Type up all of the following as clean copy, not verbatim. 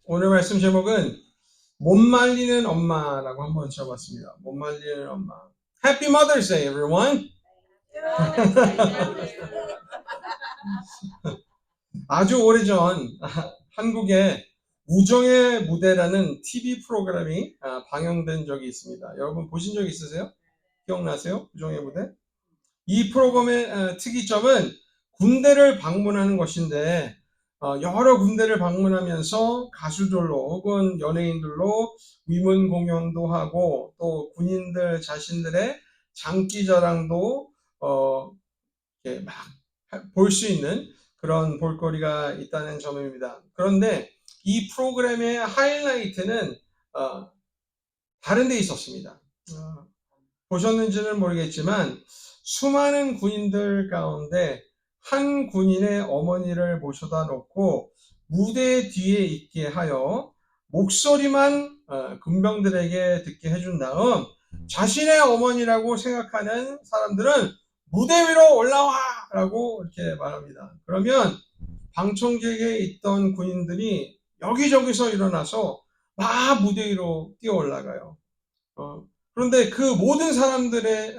오늘 말씀 제목은 못 말리는 엄마라고 한번 지어봤습니다. 못 말리는 엄마. Happy Mother's Day, everyone. 아주 오래전 한국에 우정의 무대라는 TV 프로그램이 방영된 적이 있습니다. 여러분 보신 적 있으세요? 기억나세요? 우정의 무대? 이 프로그램의 특이점은 군대를 방문하는 것인데 여러 군대를 방문하면서 가수들로 혹은 연예인들로 위문 공연도 하고 또 군인들 자신들의 장기 자랑도 볼 수 있는 그런 볼거리가 있다는 점입니다. 그런데 이 프로그램의 하이라이트는 다른 데 있었습니다. 보셨는지는 모르겠지만 수많은 군인들 가운데 한 군인의 어머니를 모셔다 놓고 무대 뒤에 있게 하여 목소리만 군병들에게 듣게 해준 다음 자신의 어머니라고 생각하는 사람들은 무대 위로 올라와! 라고 이렇게 말합니다. 그러면 방청객에 있던 군인들이 여기저기서 일어나서 막 무대 위로 뛰어 올라가요. 그런데 그 모든 사람들의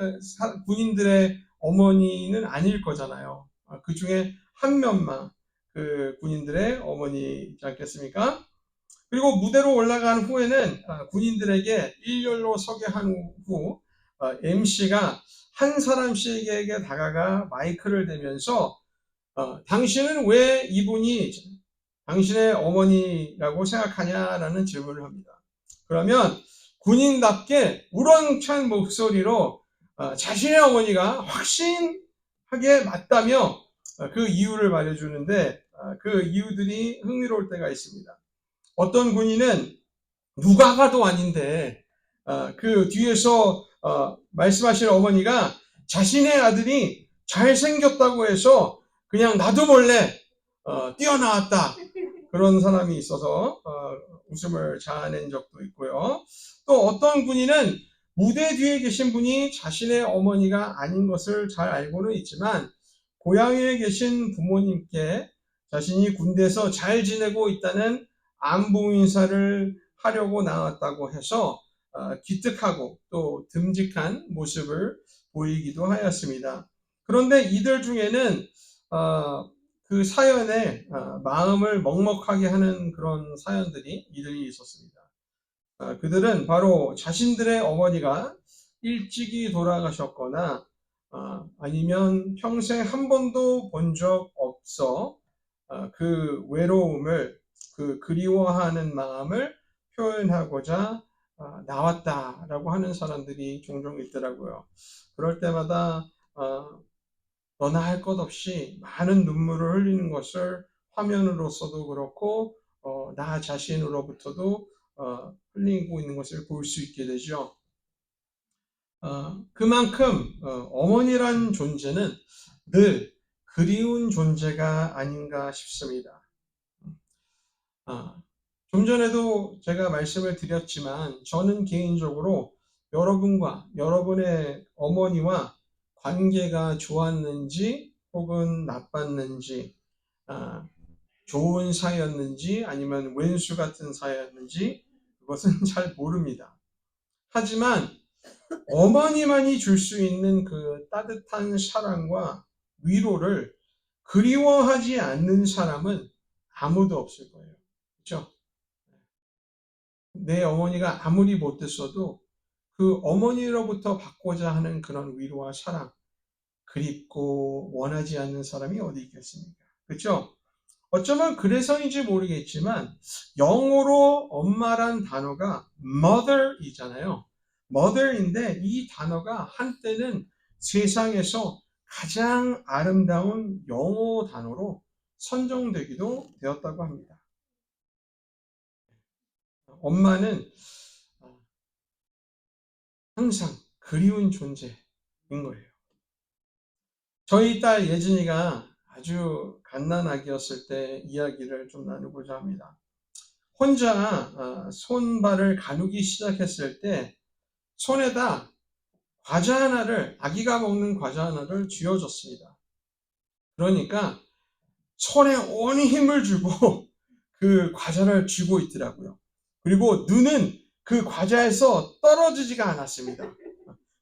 군인들의 어머니는 아닐 거잖아요. 그 중에 한 명만 그 군인들의 어머니지 않겠습니까? 그리고 무대로 올라간 후에는 군인들에게 일렬로 서게 한 후 MC가 한 사람씩에게 다가가 마이크를 대면서 당신은 왜 이분이 당신의 어머니라고 생각하냐라는 질문을 합니다. 그러면 군인답게 우렁찬 목소리로 자신의 어머니가 확신하게 맞다며 그 이유를 말해주는데 그 이유들이 흥미로울 때가 있습니다. 어떤 군인은 누가 봐도 아닌데 그 뒤에서 말씀하신 어머니가 자신의 아들이 잘생겼다고 해서 그냥 나도 몰래 뛰어나왔다. 그런 사람이 있어서 웃음을 자아낸 적도 있고요. 또 어떤 군인은 무대 뒤에 계신 분이 자신의 어머니가 아닌 것을 잘 알고는 있지만 고향에 계신 부모님께 자신이 군대에서 잘 지내고 있다는 안부 인사를 하려고 나왔다고 해서 기특하고 또 듬직한 모습을 보이기도 하였습니다. 그런데 이들 중에는 그 사연에 마음을 먹먹하게 하는 그런 사연들이 이들이 있었습니다. 그들은 바로 자신들의 어머니가 일찍이 돌아가셨거나 아니면 평생 한 번도 본 적 없어 그 외로움을 그 그리워하는 마음을 표현하고자 나왔다라고 하는 사람들이 종종 있더라고요. 그럴 때마다 너나 할 것 없이 많은 눈물을 흘리는 것을 화면으로서도 그렇고 나 자신으로부터도 흘리고 있는 것을 볼 수 있게 되죠. 그만큼 어머니란 존재는 늘 그리운 존재가 아닌가 싶습니다. 좀 전에도 제가 말씀을 드렸지만 저는 개인적으로 여러분과 여러분의 어머니와 관계가 좋았는지 혹은 나빴는지 좋은 사이였는지 아니면 왼수 같은 사이였는지 그것은 잘 모릅니다. 하지만 어머니만이 줄 수 있는 그 따뜻한 사랑과 위로를 그리워하지 않는 사람은 아무도 없을 거예요. 그렇죠? 내 어머니가 아무리 못됐어도 그 어머니로부터 받고자 하는 그런 위로와 사랑, 그립고 원하지 않는 사람이 어디 있겠습니까? 그렇죠? 어쩌면 그래서인지 모르겠지만 영어로 엄마란 단어가 mother이잖아요. mother인데 이 단어가 한때는 세상에서 가장 아름다운 영어 단어로 선정되기도 되었다고 합니다. 엄마는 항상 그리운 존재인 거예요. 저희 딸 예진이가 아주 갓난아기였을 때 이야기를 좀 나누고자 합니다. 혼자 손발을 가누기 시작했을 때 손에다 과자 하나를, 아기가 먹는 과자 하나를 쥐어줬습니다. 그러니까 손에 온 힘을 주고 그 과자를 쥐고 있더라고요. 그리고 눈은 그 과자에서 떨어지지가 않았습니다.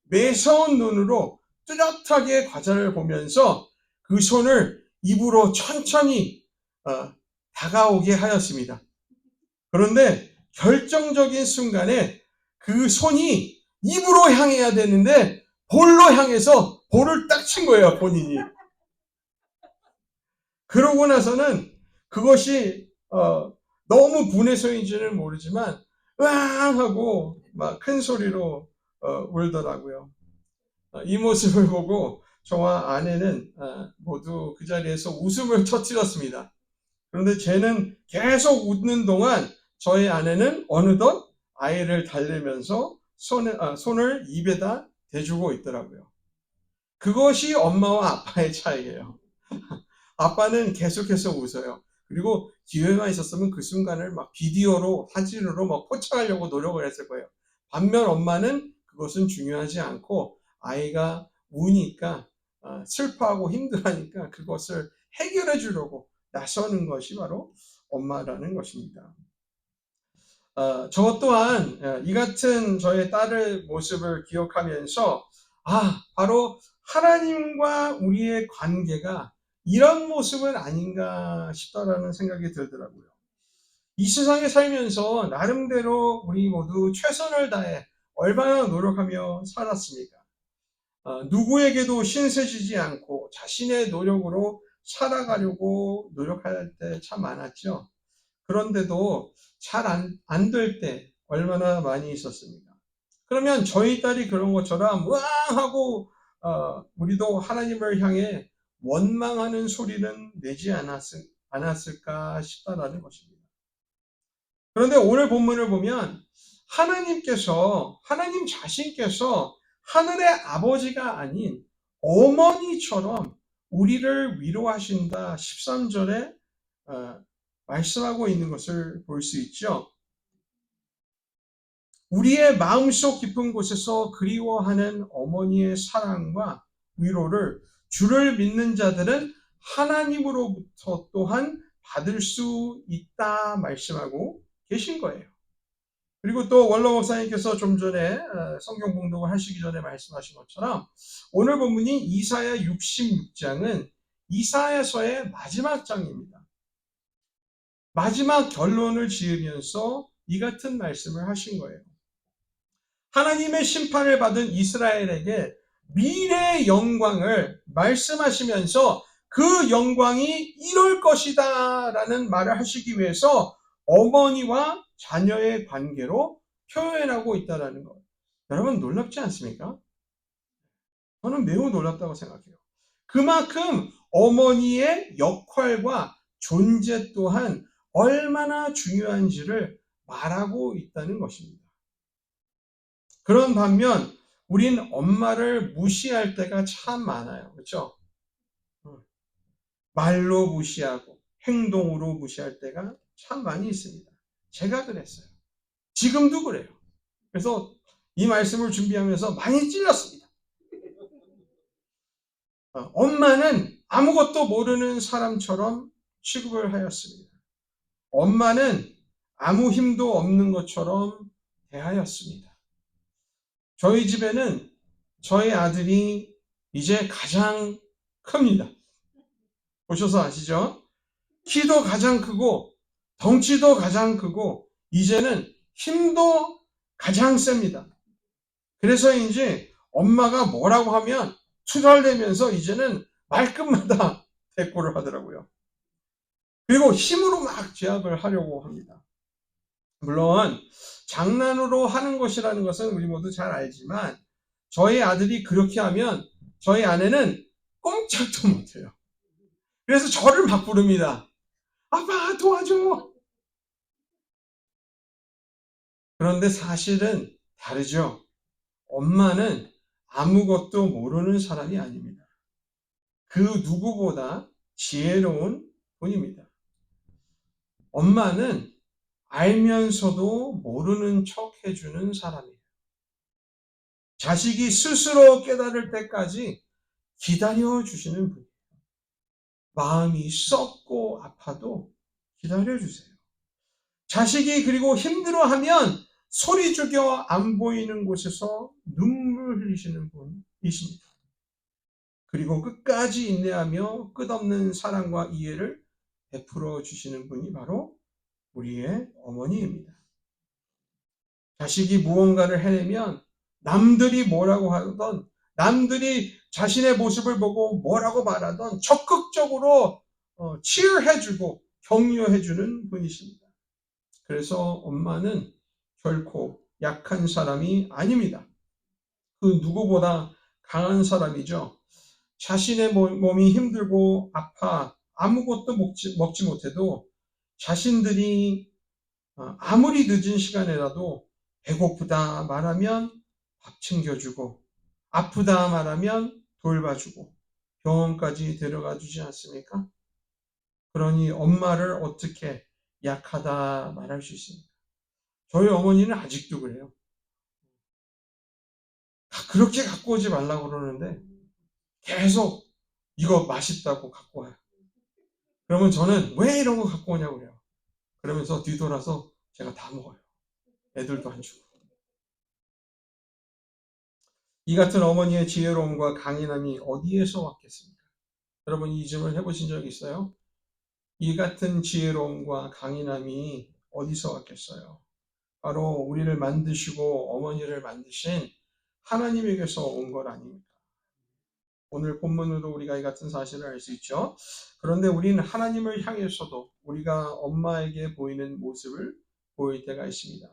매서운 눈으로 뚜렷하게 과자를 보면서 그 손을 입으로 천천히 다가오게 하였습니다. 그런데 결정적인 순간에 그 손이 입으로 향해야 되는데 볼로 향해서 볼을 딱 친 거예요, 본인이. 그러고 나서는 그것이 너무 분해서인지는 모르지만 으앙 하고 막 큰 소리로 울더라고요. 이 모습을 보고 저와 아내는 모두 그 자리에서 웃음을 터뜨렸습니다. 그런데 쟤는 계속 웃는 동안 저희 아내는 어느덧 아이를 달래면서 손을 입에다 대주고 있더라고요. 그것이 엄마와 아빠의 차이예요. 아빠는 계속해서 웃어요. 그리고 기회만 있었으면 그 순간을 막 비디오로, 사진으로 막 포착하려고 노력을 했을 거예요. 반면 엄마는 그것은 중요하지 않고 아이가 우니까 슬퍼하고 힘들어하니까 그것을 해결해 주려고 나서는 것이 바로 엄마라는 것입니다. 저 또한 이 같은 저의 딸의 모습을 기억하면서 바로 하나님과 우리의 관계가 이런 모습은 아닌가 싶다라는 생각이 들더라고요. 이 세상에 살면서 나름대로 우리 모두 최선을 다해 얼마나 노력하며 살았습니까? 누구에게도 신세지지 않고 자신의 노력으로 살아가려고 노력할 때 참 많았죠. 그런데도 잘 안 될 때 얼마나 많이 있었습니까? 그러면 저희 딸이 그런 것처럼 으앙 하고 우리도 하나님을 향해 원망하는 소리는 내지 않았을까 싶다라는 것입니다. 그런데 오늘 본문을 보면 하나님 자신께서 하늘의 아버지가 아닌 어머니처럼 우리를 위로하신다 13절에 말씀하고 있는 것을 볼 수 있죠. 우리의 마음속 깊은 곳에서 그리워하는 어머니의 사랑과 위로를 주를 믿는 자들은 하나님으로부터 또한 받을 수 있다 말씀하고 계신 거예요. 그리고 또 원로 목사님께서 좀 전에 성경 봉독을 하시기 전에 말씀하신 것처럼 오늘 본문이 이사야 66장은 이사야서의 마지막 장입니다. 마지막 결론을 지으면서 이 같은 말씀을 하신 거예요. 하나님의 심판을 받은 이스라엘에게 미래의 영광을 말씀하시면서 그 영광이 이럴 것이다 라는 말을 하시기 위해서 어머니와 자녀의 관계로 표현하고 있다는 것. 여러분 놀랍지 않습니까? 저는 매우 놀랍다고 생각해요. 그만큼 어머니의 역할과 존재 또한 얼마나 중요한지를 말하고 있다는 것입니다. 그런 반면 우린 엄마를 무시할 때가 참 많아요. 그렇죠? 말로 무시하고 행동으로 무시할 때가 참 많이 있습니다. 제가 그랬어요. 지금도 그래요. 그래서 이 말씀을 준비하면서 많이 찔렸습니다. 엄마는 아무것도 모르는 사람처럼 취급을 하였습니다. 엄마는 아무 힘도 없는 것처럼 대하였습니다. 저희 집에는 저희 아들이 이제 가장 큽니다. 보셔서 아시죠? 키도 가장 크고 덩치도 가장 크고 이제는 힘도 가장 셉니다. 그래서인지 엄마가 뭐라고 하면 투덜대면서 이제는 말끝마다 대꾸를 하더라고요. 그리고 힘으로 막 제압을 하려고 합니다. 물론 장난으로 하는 것이라는 것은 우리 모두 잘 알지만 저희 아들이 그렇게 하면 저희 아내는 꼼짝도 못해요. 그래서 저를 막 부릅니다. 아빠 도와줘. 그런데 사실은 다르죠. 엄마는 아무것도 모르는 사람이 아닙니다. 그 누구보다 지혜로운 분입니다. 엄마는 알면서도 모르는 척 해주는 사람이에요. 자식이 스스로 깨달을 때까지 기다려주시는 분이에요. 마음이 썩고 아파도 기다려주세요. 자식이 그리고 힘들어하면 소리 죽여 안 보이는 곳에서 눈물 흘리시는 분이십니다. 그리고 끝까지 인내하며 끝없는 사랑과 이해를 베풀어 주시는 분이 바로 우리의 어머니입니다. 자식이 무언가를 해내면 남들이 뭐라고 하던, 남들이 자신의 모습을 보고 뭐라고 말하던 적극적으로 치유해주고 격려해주는 분이십니다. 그래서 엄마는 결코 약한 사람이 아닙니다. 그 누구보다 강한 사람이죠. 자신의 몸이 힘들고 아파 아무것도 먹지 못해도 자신들이 아무리 늦은 시간에라도 배고프다 말하면 밥 챙겨주고 아프다 말하면 돌봐주고 병원까지 데려가 주지 않습니까? 그러니 엄마를 어떻게 약하다 말할 수 있습니까? 저희 어머니는 아직도 그래요. 그렇게 갖고 오지 말라고 그러는데 계속 이거 맛있다고 갖고 와요. 그러면 저는 왜 이런 거 갖고 오냐고 그래요. 그러면서 뒤돌아서 제가 다 먹어요. 애들도 안 주고. 이 같은 어머니의 지혜로움과 강인함이 어디에서 왔겠습니까? 여러분 이 질문 해보신 적 있어요? 이 같은 지혜로움과 강인함이 어디서 왔겠어요? 바로 우리를 만드시고 어머니를 만드신 하나님에게서 온 것 아닙니까? 오늘 본문으로 우리가 이 같은 사실을 알 수 있죠. 그런데 우리는 하나님을 향해서도 우리가 엄마에게 보이는 모습을 보일 때가 있습니다.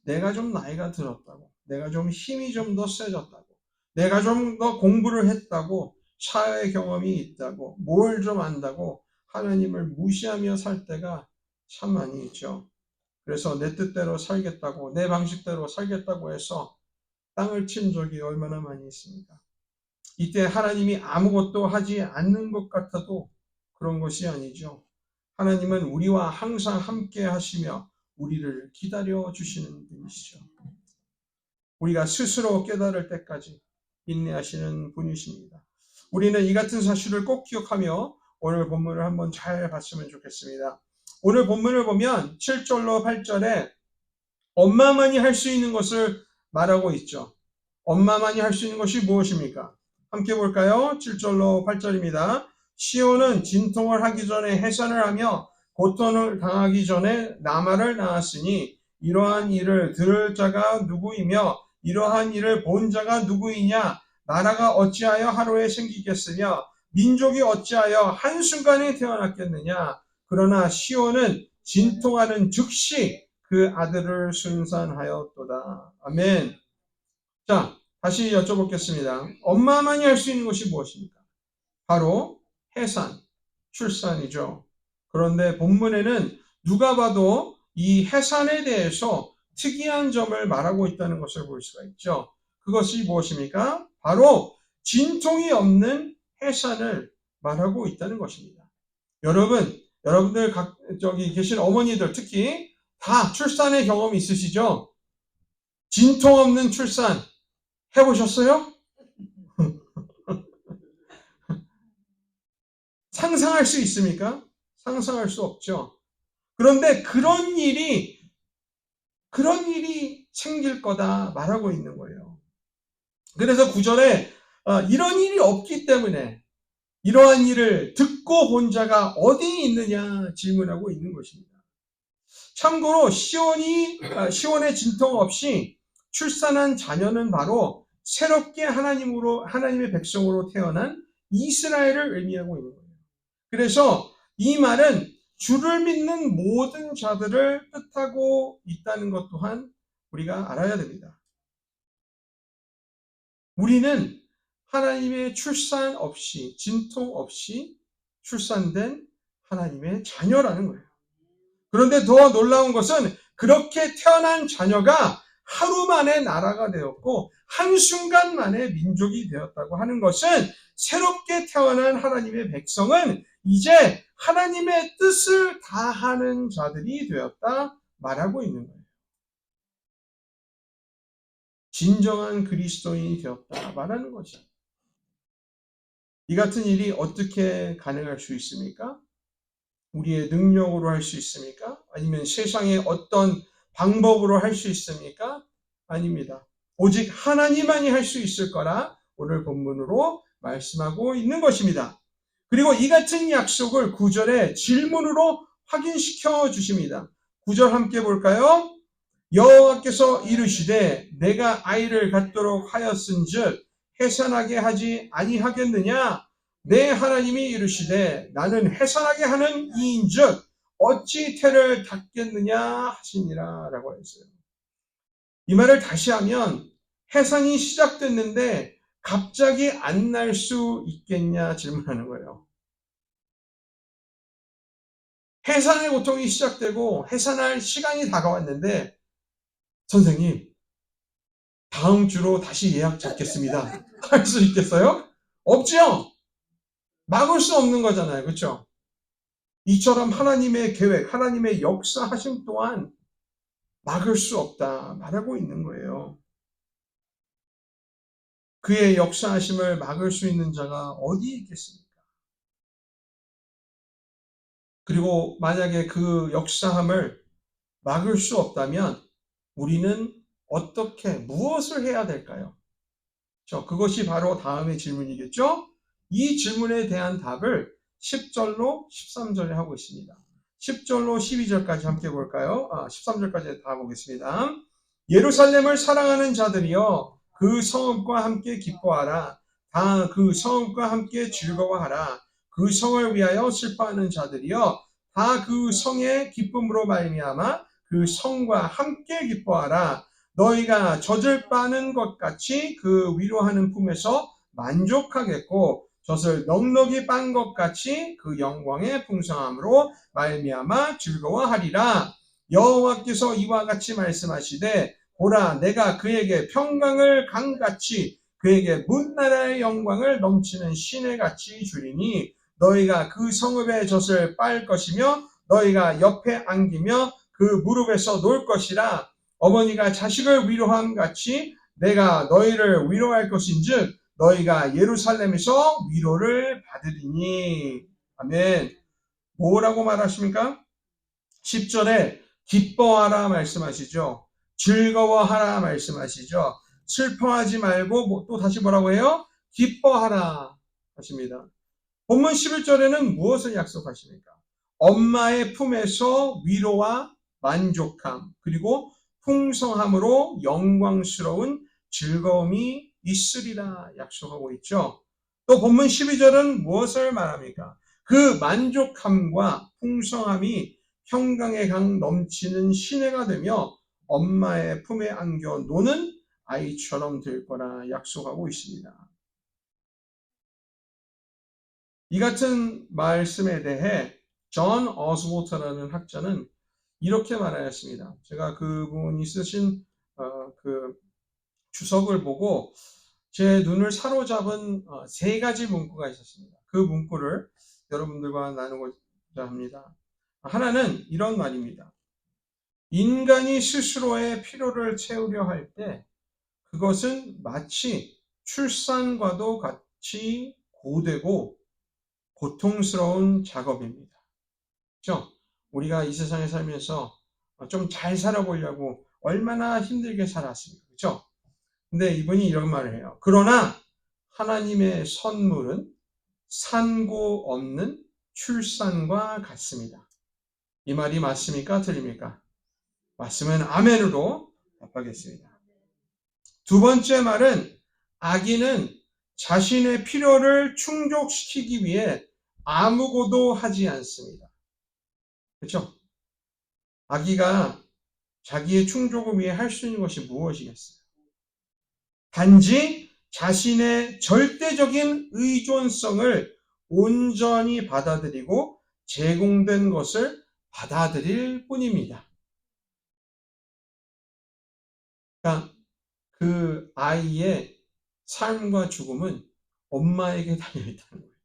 내가 좀 나이가 들었다고, 내가 좀 힘이 좀 더 세졌다고, 내가 좀 더 공부를 했다고, 사회 경험이 있다고, 뭘 좀 안다고 하나님을 무시하며 살 때가 참 많이 있죠. 그래서 내 뜻대로 살겠다고, 내 방식대로 살겠다고 해서 땅을 친 적이 얼마나 많이 있습니까? 이때 하나님이 아무것도 하지 않는 것 같아도 그런 것이 아니죠. 하나님은 우리와 항상 함께 하시며 우리를 기다려 주시는 분이시죠. 우리가 스스로 깨달을 때까지 인내하시는 분이십니다. 우리는 이 같은 사실을 꼭 기억하며 오늘 본문을 한번 잘 봤으면 좋겠습니다. 오늘 본문을 보면 7절로 8절에 엄마만이 할 수 있는 것을 말하고 있죠. 엄마만이 할 수 있는 것이 무엇입니까? 함께 볼까요? 7절로 8절입니다. 시온은 진통을 하기 전에 해산을 하며 고통을 당하기 전에 나말을 낳았으니 이러한 일을 들을 자가 누구이며 이러한 일을 본 자가 누구이냐? 나라가 어찌하여 하루에 생기겠으며 민족이 어찌하여 한순간에 태어났겠느냐? 그러나 시온은 진통하는 즉시 그 아들을 순산하였도다. 아멘. 자, 다시 여쭤보겠습니다. 엄마만이 할 수 있는 것이 무엇입니까? 바로 해산, 출산이죠. 그런데 본문에는 누가 봐도 이 해산에 대해서 특이한 점을 말하고 있다는 것을 볼 수가 있죠. 그것이 무엇입니까? 바로 진통이 없는 해산을 말하고 있다는 것입니다. 여러분들 저기 계신 어머니들 특히 다 출산의 경험이 있으시죠? 진통 없는 출산 해보셨어요? 상상할 수 있습니까? 상상할 수 없죠. 그런데 그런 일이 생길 거다 말하고 있는 거예요. 그래서 9절에 이런 일이 없기 때문에 이러한 일을 듣고 본 자가 어디 있느냐 질문하고 있는 것입니다. 참고로 시온의 진통 없이 출산한 자녀는 바로 새롭게 하나님의 백성으로 태어난 이스라엘을 의미하고 있는 거예요. 그래서 이 말은 주를 믿는 모든 자들을 뜻하고 있다는 것 또한 우리가 알아야 됩니다. 우리는 하나님의 출산 없이, 진통 없이 출산된 하나님의 자녀라는 거예요. 그런데 더 놀라운 것은 그렇게 태어난 자녀가 하루 만에 나라가 되었고 한순간 만에 민족이 되었다고 하는 것은 새롭게 태어난 하나님의 백성은 이제 하나님의 뜻을 다하는 자들이 되었다 말하고 있는 거예요. 진정한 그리스도인이 되었다 말하는 거죠. 이 같은 일이 어떻게 가능할 수 있습니까? 우리의 능력으로 할 수 있습니까? 아니면 세상의 어떤 방법으로 할 수 있습니까? 아닙니다. 오직 하나님만이 할 수 있을 거라 오늘 본문으로 말씀하고 있는 것입니다. 그리고 이 같은 약속을 9절에 질문으로 확인시켜 주십니다. 9절 함께 볼까요? 여호와께서 이르시되 내가 아이를 갖도록 하였은즉 해산하게 하지 아니하겠느냐? 내 하나님이 이르시되 나는 해산하게 하는 이인즉 어찌 태를 닫겠느냐 하시니라 라고 했어요. 이 말을 다시 하면 해산이 시작됐는데 갑자기 안 날 수 있겠냐 질문하는 거예요. 해산의 고통이 시작되고 해산할 시간이 다가왔는데 선생님 다음 주로 다시 예약 잡겠습니다. 할 수 있겠어요? 없죠? 막을 수 없는 거잖아요. 그렇죠? 이처럼 하나님의 계획, 하나님의 역사하심 또한 막을 수 없다 말하고 있는 거예요. 그의 역사하심을 막을 수 있는 자가 어디에 있겠습니까? 그리고 만약에 그 역사함을 막을 수 없다면 우리는 어떻게, 무엇을 해야 될까요? 그것이 바로 다음의 질문이겠죠? 이 질문에 대한 답을 10절로 13절에 하고 있습니다. 10절로 12절까지 함께 볼까요? 13절까지 다 보겠습니다. 예루살렘을 사랑하는 자들이여 그 성읍과 함께 기뻐하라. 다 그 성읍과 함께 즐거워하라. 그 성을 위하여 슬퍼하는 자들이여 다 그 성의 기쁨으로 말미암아 그 성과 함께 기뻐하라. 너희가 젖을 빠는 것 같이 그 위로하는 품에서 만족하겠고 젖을 넉넉이 빤 것 같이 그 영광의 풍성함으로 말미암아 즐거워하리라. 여호와께서 이와 같이 말씀하시되 보라 내가 그에게 평강을 강같이 그에게 문나라의 영광을 넘치는 시내같이 주리니 너희가 그 성읍의 젖을 빨 것이며 너희가 옆에 안기며 그 무릎에서 놀 것이라. 어머니가 자식을 위로함 같이 내가 너희를 위로할 것인즉 너희가 예루살렘에서 위로를 받으리니. 아멘. 뭐라고 말하십니까? 10절에 기뻐하라 말씀하시죠. 즐거워하라 말씀하시죠. 슬퍼하지 말고 또 다시 뭐라고 해요? 기뻐하라 하십니다. 본문 11절에는 무엇을 약속하십니까? 엄마의 품에서 위로와 만족함 그리고 풍성함으로 영광스러운 즐거움이 있으리라 약속하고 있죠. 또 본문 12절은 무엇을 말합니까? 그 만족함과 풍성함이 평강의 강 넘치는 시내가 되며 엄마의 품에 안겨 노는 아이처럼 될 거라 약속하고 있습니다. 이 같은 말씀에 대해 존 어스워터라는 학자는 이렇게 말하였습니다. 제가 그분이 쓰신 그 주석을 보고 제 눈을 사로잡은 세 가지 문구가 있었습니다. 그 문구를 여러분들과 나누고자 합니다. 하나는 이런 말입니다. 인간이 스스로의 필요를 채우려 할 때 그것은 마치 출산과도 같이 고되고 고통스러운 작업입니다. 그렇죠? 우리가 이 세상에 살면서 좀 잘 살아보려고 얼마나 힘들게 살았습니까? 그렇죠? 근데 이분이 이런 말을 해요. 그러나 하나님의 선물은 산고 없는 출산과 같습니다. 이 말이 맞습니까? 틀립니까? 맞으면 아멘으로 답하겠습니다. 두 번째 말은 아기는 자신의 필요를 충족시키기 위해 아무것도 하지 않습니다. 그렇죠? 아기가 자기의 충족을 위해 할 수 있는 것이 무엇이겠어요? 단지 자신의 절대적인 의존성을 온전히 받아들이고 제공된 것을 받아들일 뿐입니다. 그러니까 그 아이의 삶과 죽음은 엄마에게 달려있다는 거예요.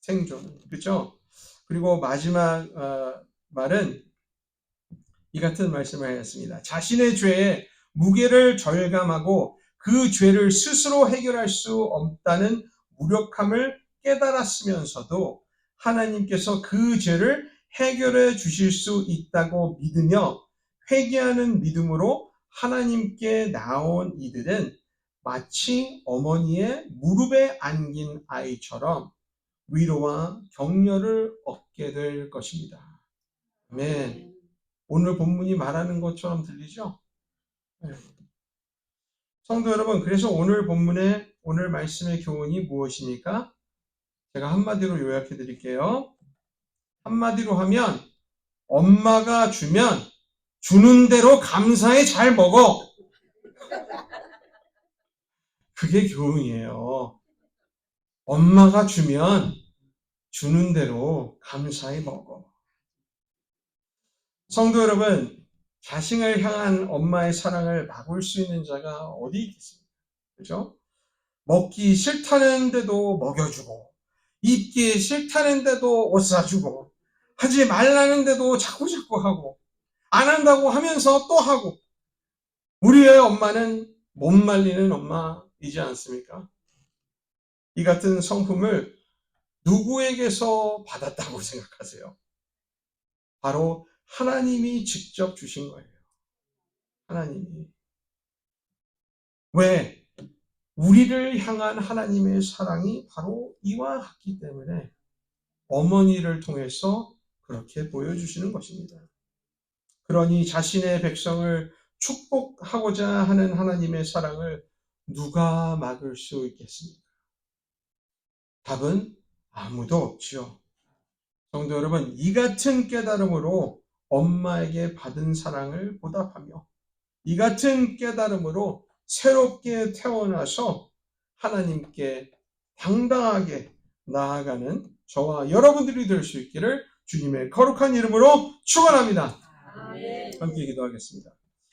생존은. 그렇죠? 그리고 마지막 말은 이 같은 말씀을 하였습니다. 자신의 죄에 무게를 절감하고 그 죄를 스스로 해결할 수 없다는 무력함을 깨달았으면서도 하나님께서 그 죄를 해결해 주실 수 있다고 믿으며 회개하는 믿음으로 하나님께 나온 이들은 마치 어머니의 무릎에 안긴 아이처럼 위로와 격려를 얻게 될 것입니다. 아멘. 오늘 본문이 말하는 것처럼 들리죠? 네. 성도 여러분, 그래서 오늘 본문의 오늘 말씀의 교훈이 무엇입니까? 제가 한마디로 요약해 드릴게요. 한마디로 하면 엄마가 주면 주는 대로 감사해 잘 먹어. 그게 교훈이에요. 엄마가 주면 주는 대로 감사히 먹어. 성도 여러분, 자신을 향한 엄마의 사랑을 막을 수 있는 자가 어디 있겠습니까? 그죠? 먹기 싫다는데도 먹여주고, 입기 싫다는데도 옷 사주고, 하지 말라는데도 자꾸자꾸 하고, 안 한다고 하면서 또 하고, 우리의 엄마는 못 말리는 엄마이지 않습니까? 이 같은 성품을 누구에게서 받았다고 생각하세요? 바로 하나님이 직접 주신 거예요. 하나님이. 왜? 우리를 향한 하나님의 사랑이 바로 이와 같기 때문에 어머니를 통해서 그렇게 보여주시는 것입니다. 그러니 자신의 백성을 축복하고자 하는 하나님의 사랑을 누가 막을 수 있겠습니까? 답은 아무도 없지요. 성도 여러분, 이 같은 깨달음으로 엄마에게 받은 사랑을 보답하며 이 같은 깨달음으로 새롭게 태어나서 하나님께 당당하게 나아가는 저와 여러분들이 될 수 있기를 주님의 거룩한 이름으로 축원합니다. 함께 기도하겠습니다.